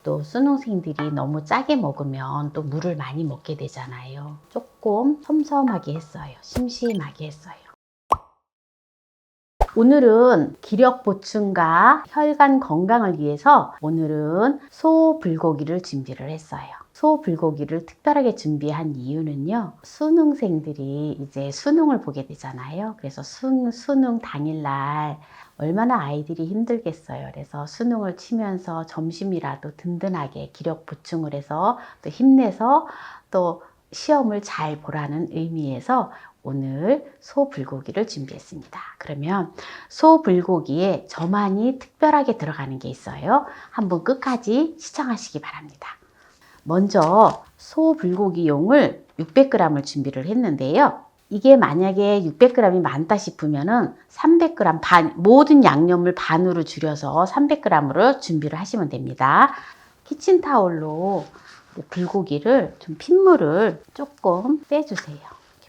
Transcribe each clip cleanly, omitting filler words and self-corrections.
또 수능생들이 너무 짜게 먹으면 또 물을 많이 먹게 되잖아요. 조금 섬섬하게 했어요. 심심하게 했어요. 오늘은 기력 보충과 혈관 건강을 위해서 오늘은 소 불고기를 준비를 했어요. 소 불고기를 특별하게 준비한 이유는요. 수능생들이 이제 수능을 보게 되잖아요. 그래서 수능 당일날 얼마나 아이들이 힘들겠어요. 그래서 수능을 치면서 점심이라도 든든하게 기력 보충을 해서 또 힘내서 또 시험을 잘 보라는 의미에서 오늘 소 불고기를 준비했습니다. 그러면 소 불고기에 저만이 특별하게 들어가는 게 있어요. 한번 끝까지 시청하시기 바랍니다. 먼저 소 불고기용을 600g을 준비를 했는데요. 이게 만약에 600g이 많다 싶으면은 300g 반, 모든 양념을 반으로 줄여서 300g으로 준비를 하시면 됩니다. 키친타올로 불고기를 좀 핏물을 조금 빼주세요.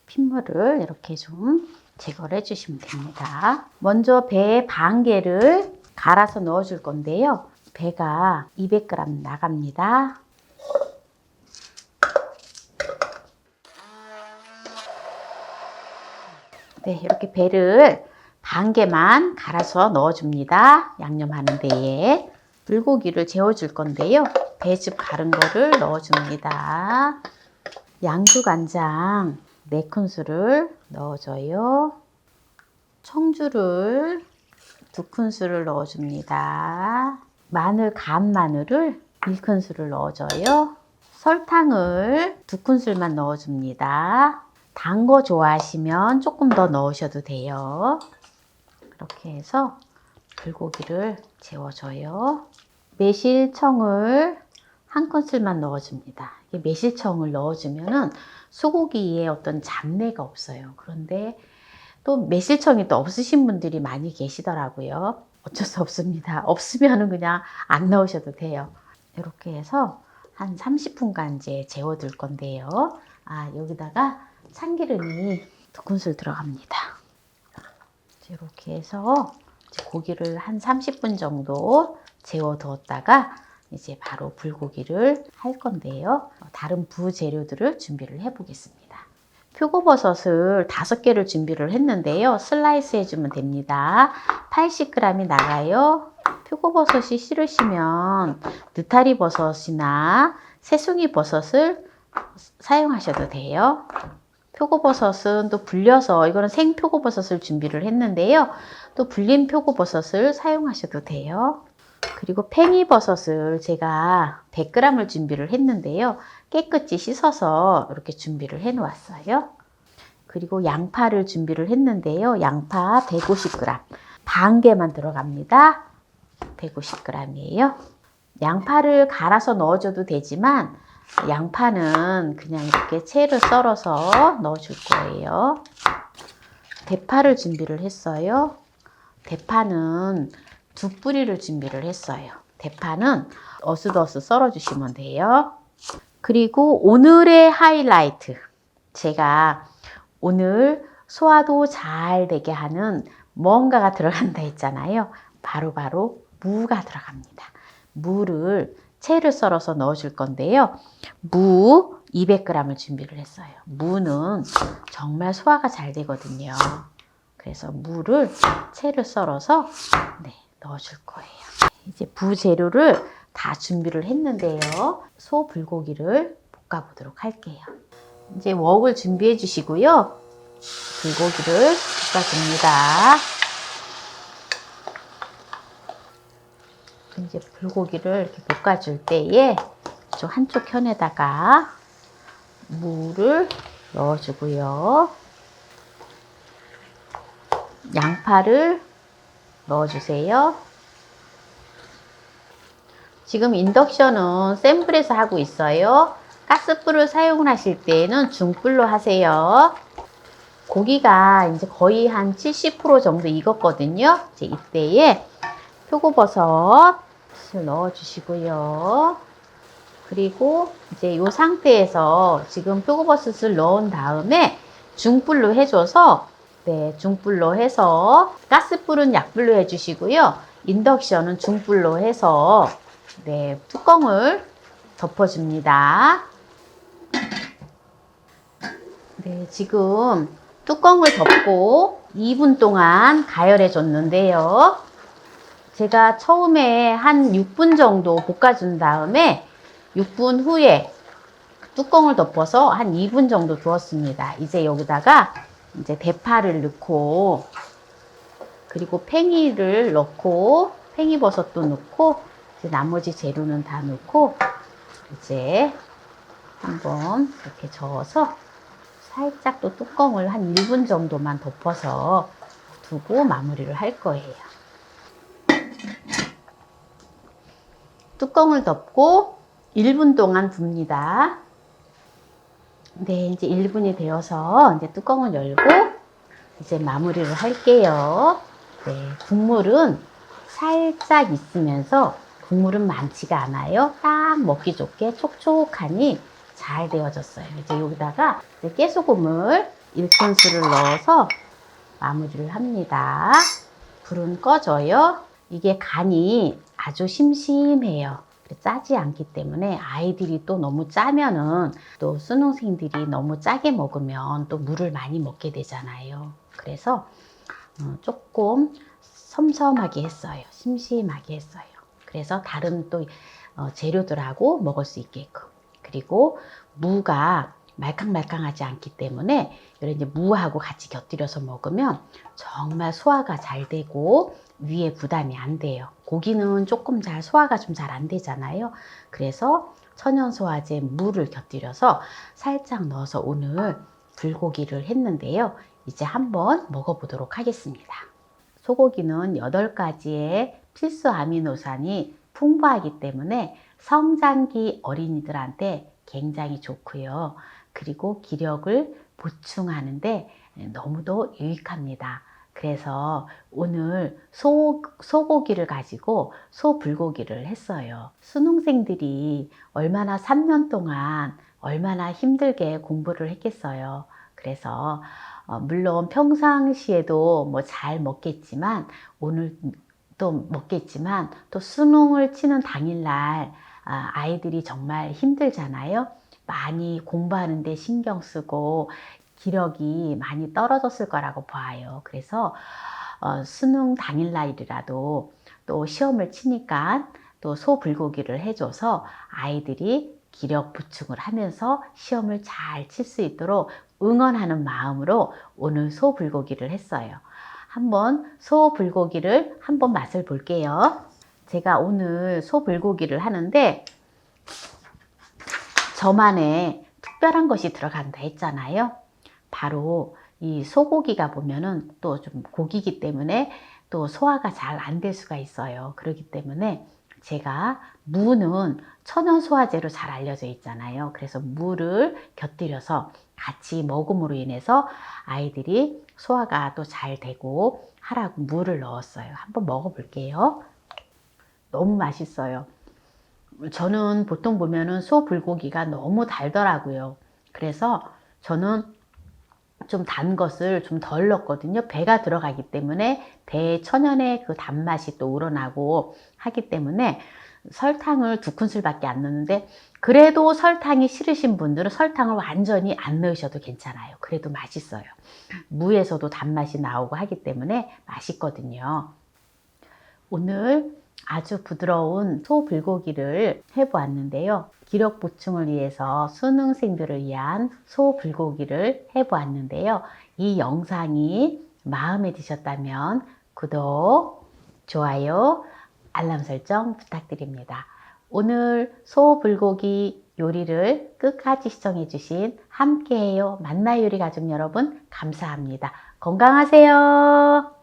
핏물을 이렇게 좀 제거를 해주시면 됩니다. 먼저 배 반 개를 갈아서 넣어줄 건데요. 배가 200g 나갑니다. 네, 이렇게 배를 반 개만 갈아서 넣어줍니다. 양념하는 데에 불고기를 재워줄 건데요. 배즙 갈은 거를 넣어줍니다. 양주간장 4큰술을 넣어줘요. 청주를 2큰술을 넣어줍니다. 마늘, 간 마늘을 1큰술을 넣어줘요. 설탕을 2큰술만 넣어줍니다. 단 거 좋아하시면 조금 더 넣으셔도 돼요. 이렇게 해서 불고기를 재워줘요. 매실청을 1큰술만 넣어줍니다. 매실청을 넣어주면은 소고기에 어떤 잡내가 없어요. 그런데 또 매실청이 또 없으신 분들이 많이 계시더라고요. 어쩔 수 없습니다. 없으면은 그냥 안 넣으셔도 돼요. 이렇게 해서 한 30분간 이제 재워둘 건데요. 여기다가 참기름이 2큰술 들어갑니다. 이렇게 해서 고기를 한 30분 정도 재워두었다가 이제 바로 불고기를 할 건데요. 다른 부재료들을 준비를 해 보겠습니다. 표고버섯을 5개를 준비를 했는데요. 슬라이스 해주면 됩니다. 80g이 나가요. 표고버섯이 싫으시면 느타리 버섯이나 새송이 버섯을 사용하셔도 돼요. 표고버섯은 또 불려서, 이거는 생표고버섯을 준비를 했는데요. 또 불린 표고버섯을 사용하셔도 돼요. 그리고 팽이버섯을 제가 100g을 준비를 했는데요. 깨끗이 씻어서 이렇게 준비를 해 놓았어요. 그리고 양파를 준비를 했는데요. 양파 150g, 반 개만 들어갑니다. 150g이에요. 양파를 갈아서 넣어줘도 되지만 양파는 그냥 이렇게 채를 썰어서 넣어줄 거예요. 대파를 준비를 했어요. 대파는 2뿌리를 준비를 했어요. 대파는 어슷어슷 썰어주시면 돼요. 그리고 오늘의 하이라이트, 제가 오늘 소화도 잘 되게 하는 뭔가가 들어간다 했잖아요. 바로 무가 들어갑니다. 무를 채를 썰어서 넣어줄 건데요. 무 200g을 준비를 했어요. 무는 정말 소화가 잘 되거든요. 그래서 무를 채를 썰어서 넣어줄 거예요. 이제 부재료를 다 준비를 했는데요. 소 불고기를 볶아보도록 할게요. 이제 웍을 준비해 주시고요. 불고기를 볶아줍니다. 이제 불고기를 이렇게 볶아줄 때에 좀 한쪽 편에다가 무를 넣어주고요. 양파를 넣어주세요. 지금 인덕션은 센 불에서 하고 있어요. 가스불을 사용하실 때에는 중불로 하세요. 고기가 이제 거의 한 70% 정도 익었거든요. 이제 이때에 표고버섯을 넣어주시고요. 그리고 이제 이 상태에서 지금 표고버섯을 넣은 다음에 중불로 해줘서, 중불로 해서, 가스불은 약불로 해주시고요. 인덕션은 중불로 해서 네, 뚜껑을 덮어줍니다. 네, 지금 뚜껑을 덮고 2분 동안 가열해 줬는데요. 제가 처음에 한 6분 정도 볶아준 다음에 6분 후에 뚜껑을 덮어서 한 2분 정도 두었습니다. 이제 여기다가 이제 대파를 넣고, 그리고 팽이를 넣고, 팽이버섯도 넣고, 이제 나머지 재료는 다 넣고, 이제 한번 이렇게 저어서 살짝 또 뚜껑을 한 1분 정도만 덮어서 두고 마무리를 할 거예요. 뚜껑을 덮고 1분 동안 둡니다. 네, 이제 1분이 되어서 이제 뚜껑을 열고 이제 마무리를 할게요. 네, 국물은 살짝 있으면서 국물은 많지가 않아요. 딱 먹기 좋게 촉촉하니 잘 되어졌어요. 이제 여기다가 이제 깨소금을 1큰술을 넣어서 마무리를 합니다. 불은 꺼져요. 이게 간이 아주 심심해요. 짜지 않기 때문에 아이들이 또 너무 짜면은 또 수능생들이 너무 짜게 먹으면 또 물을 많이 먹게 되잖아요. 그래서 조금 섬섬하게 했어요. 심심하게 했어요. 그래서 다른 또 재료들하고 먹을 수 있게끔. 그리고 무가 말캉말캉하지 않기 때문에 이런 이제 무하고 같이 곁들여서 먹으면 정말 소화가 잘 되고 위에 부담이 안 돼요. 고기는 조금 잘 소화가 좀 잘 안 되잖아요. 그래서 천연소화제 무를 곁들여서 살짝 넣어서 오늘 불고기를 했는데요. 이제 한번 먹어보도록 하겠습니다. 소고기는 8가지의 필수 아미노산이 풍부하기 때문에 성장기 어린이들한테 굉장히 좋고요. 그리고 기력을 보충하는데 너무도 유익합니다. 그래서 오늘 소고기를 가지고 소불고기를 했어요. 수능생들이 얼마나 3년 동안 얼마나 힘들게 공부를 했겠어요. 그래서 물론 평상시에도 뭐 잘 먹겠지만 오늘 또 먹겠지만 또 수능을 치는 당일날 아이들이 정말 힘들잖아요. 많이 공부하는데 신경 쓰고 기력이 많이 떨어졌을 거라고 봐요. 그래서 수능 당일날이라도 또 시험을 치니까 또 소불고기를 해줘서 아이들이 기력 보충을 하면서 시험을 잘 칠 수 있도록 응원하는 마음으로 오늘 소불고기를 했어요. 한번 소불고기를 한번 맛을 볼게요. 제가 오늘 소불고기를 하는데 저만의 특별한 것이 들어간다 했잖아요. 바로 이 소고기가 보면은 또 좀 고기이기 때문에 또 소화가 잘 안 될 수가 있어요. 그렇기 때문에 제가 무는 천연 소화제로 잘 알려져 있잖아요. 그래서 무를 곁들여서 같이 먹음으로 인해서 아이들이 소화가 또 잘 되고 하라고 무를 넣었어요. 한번 먹어볼게요. 너무 맛있어요. 저는 보통 보면은 소 불고기가 너무 달더라고요. 그래서 저는 좀 단 것을 좀 덜 넣었거든요. 배가 들어가기 때문에 배에 천연의 그 단맛이 또 우러나고 하기 때문에 설탕을 2큰술밖에 안 넣는데 그래도 설탕이 싫으신 분들은 설탕을 완전히 안 넣으셔도 괜찮아요. 그래도 맛있어요. 무에서도 단맛이 나오고 하기 때문에 맛있거든요. 오늘 아주 부드러운 소불고기를 해보았는데요. 기력 보충을 위해서 수능생들을 위한 소불고기를 해보았는데요. 이 영상이 마음에 드셨다면 구독, 좋아요, 알람 설정 부탁드립니다. 오늘 소불고기 요리를 끝까지 시청해주신 함께해요 만나요리 가족 여러분 감사합니다. 건강하세요.